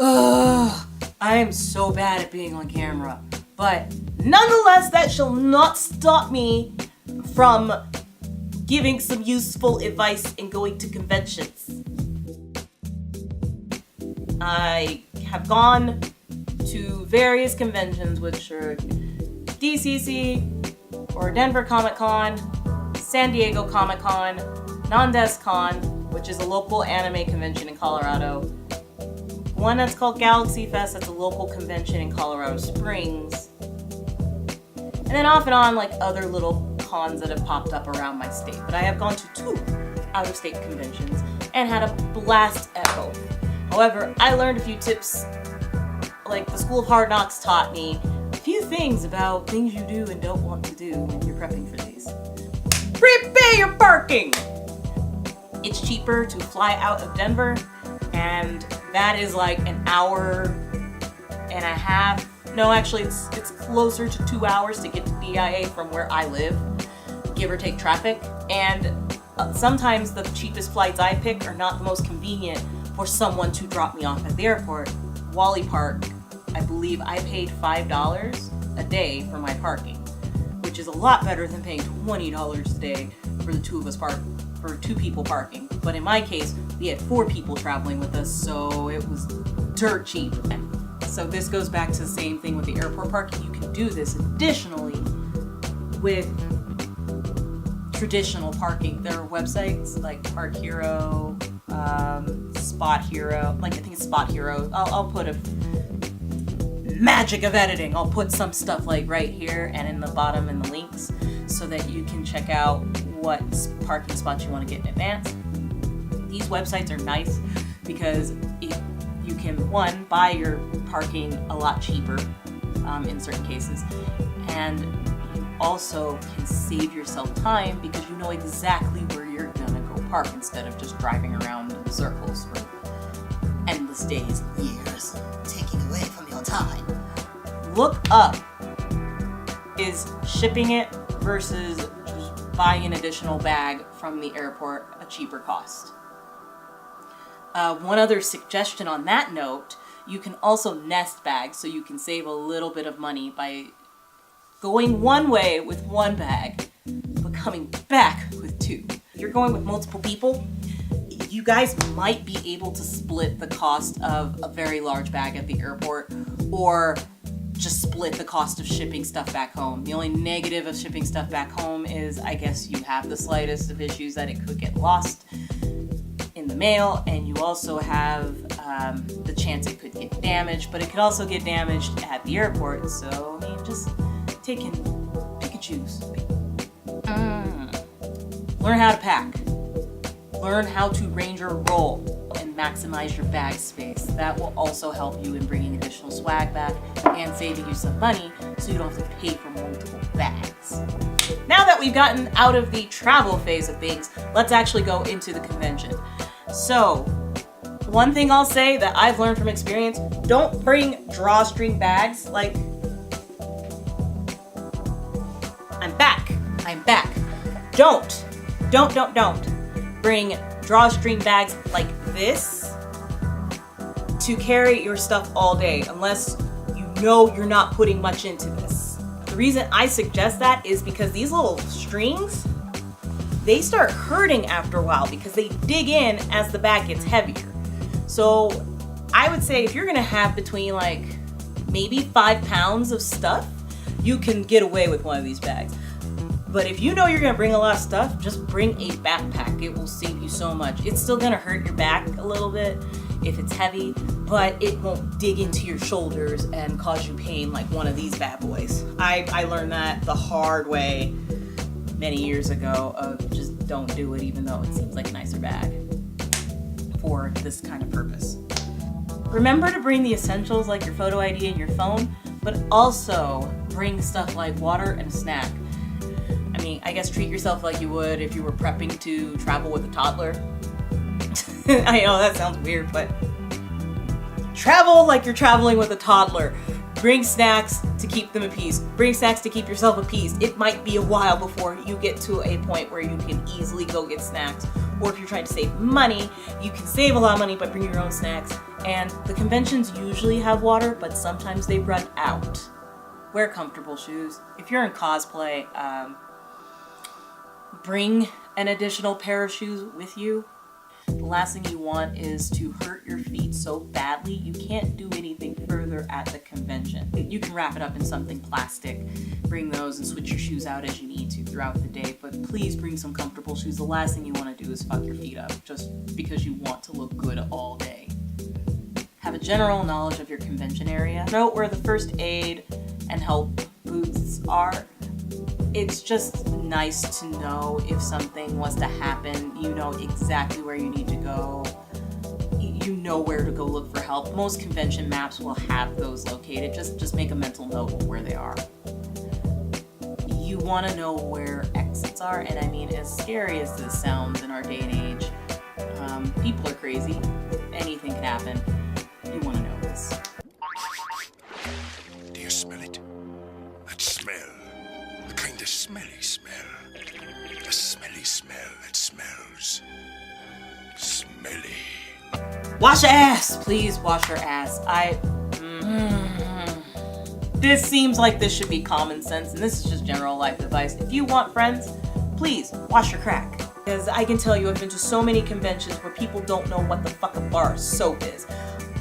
Ugh, I am so bad at being on camera, but nonetheless, that shall not stop me from giving some useful advice and going to conventions. I have gone to various conventions, which are DCC, or Denver Comic Con, San Diego Comic Con, Nandes Con, which is a local anime convention in Colorado, one that's called Galaxy Fest, that's a local convention in Colorado Springs, and then off and on like other little cons that have popped up around my state. But I have gone to 2 out-of-state conventions and had a blast at both. However, I learned a few tips, like the School of Hard Knocks taught me a few things about things you do and don't want to do when you're prepping for these. Prepare your parking! It's cheaper to fly out of Denver, and that is like an hour and a half. No, actually, it's closer to 2 hours to get to DIA from where I live, give or take traffic. And sometimes the cheapest flights I pick are not the most convenient for someone to drop me off at the airport. Wally Park, I believe I paid $5 a day for my parking, which is a lot better than paying $20 a day for the 2 people parking. But in my case, we had 4 people traveling with us, so it was dirt cheap. So this goes back to the same thing with the airport parking. You can do this additionally with traditional parking. There are websites like Park Hero, Spot Hero, like I think it's Spot Hero. I'll put a magic of editing. I'll put some stuff like right here and in the bottom in the links so that you can check out what parking spots you want to get in advance. These websites are nice because you can, 1, buy your parking a lot cheaper in certain cases, and you also can save yourself time because you know exactly where you're gonna go park instead of just driving around in circles for endless days, years, taking away from your time. Look up, is shipping it versus just buying an additional bag from the airport a cheaper cost? One other suggestion on that note, you can also nest bags so you can save a little bit of money by going one way with 1 bag, but coming back with 2. If you're going with multiple people, you guys might be able to split the cost of a very large bag at the airport, or just split the cost of shipping stuff back home. The only negative of shipping stuff back home is, I guess, you have the slightest of issues that it could get lost in the mail, and you also have the chance it could get damaged, but it could also get damaged at the airport. So, I mean, just pick and choose. Learn how to pack. Learn how to ranger roll and maximize your bag space. That will also help you in bringing additional swag back and saving you some money so you don't have to pay for multiple bags. Now that we've gotten out of the travel phase of things, let's actually go into the convention. So, one thing I'll say that I've learned from experience, don't bring drawstring bags. Like, I'm back. Don't bring drawstring bags like this to carry your stuff all day unless you know you're not putting much into this. The reason I suggest that is because these little strings, they start hurting after a while because they dig in as the bag gets heavier. So I would say if you're gonna have between like maybe 5 pounds of stuff, you can get away with one of these bags. But if you know you're gonna bring a lot of stuff, just bring a backpack. It will save you so much. It's still gonna hurt your back a little bit if it's heavy, but it won't dig into your shoulders and cause you pain like one of these bad boys. I learned that the hard way many years ago of just don't do it even though it seems like a nicer bag for this kind of purpose. Remember to bring the essentials like your photo ID and your phone, but also bring stuff like water and a snack. I mean, I guess treat yourself like you would if you were prepping to travel with a toddler. I know that sounds weird, but travel like you're traveling with a toddler. Bring snacks to keep them appeased. Bring snacks to keep yourself appeased. It might be a while before you get to a point where you can easily go get snacks. Or if you're trying to save money, you can save a lot of money by bringing your own snacks And the conventions usually have water, but sometimes they run out. Wear comfortable shoes. If you're in cosplay, bring an additional pair of shoes with you. The last thing you want is to hurt your feet so badly you can't do anything further at the convention. You can wrap it up in something plastic, bring those and switch your shoes out as you need to throughout the day, but please bring some comfortable shoes. The last thing you want to do is fuck your feet up just because you want to look good all day. Have a general knowledge of your convention area. Know where the first aid and help booths are. It's just nice to know if something was to happen, you know exactly where you need to go. You know where to go look for help. Most convention maps will have those located. Just make a mental note of where they are. You want to know where exits are, and I mean, as scary as this sounds in our day and age, people are crazy. Anything can happen. You want to know this. Do you smell it? That smell. The kind of smelly smell. The smelly smell that smells smelly. Wash your ass! Please wash your ass. This seems like this should be common sense, and this is just general life advice. If you want friends, please wash your crack. Because I can tell you, I've been to so many conventions where people don't know what the fuck a bar of soap is.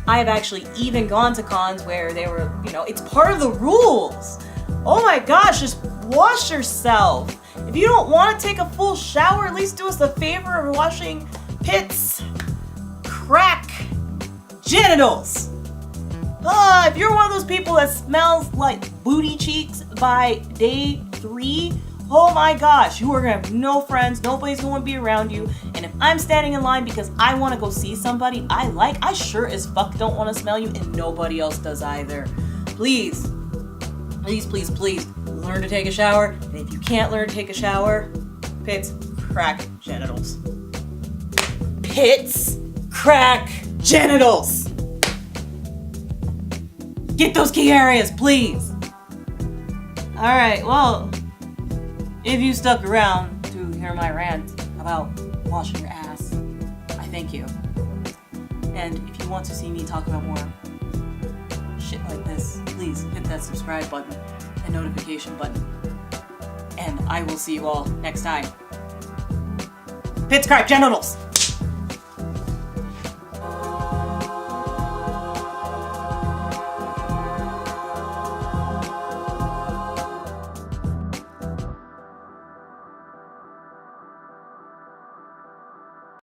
I have actually even gone to cons where they were, it's part of the rules. Oh my gosh, just wash yourself. If you don't want to take a full shower, at least do us the favor of washing pits, crack, genitals. If you're one of those people that smells like booty cheeks by day 3, oh my gosh, you are gonna have no friends, nobody's gonna be around you, and if I'm standing in line because I wanna go see somebody I like, I sure as fuck don't wanna smell you, and nobody else does either. Please, please, please, please, learn to take a shower, and if you can't learn to take a shower, pits, crack, genitals. Pits, crack, genitals! Get those key areas, please! Alright, well, if you stuck around to hear my rant about washing your ass, I thank you. And if you want to see me talk about more shit like this, please hit that subscribe button and notification button. And I will see you all next time. Pits, crack, genitals!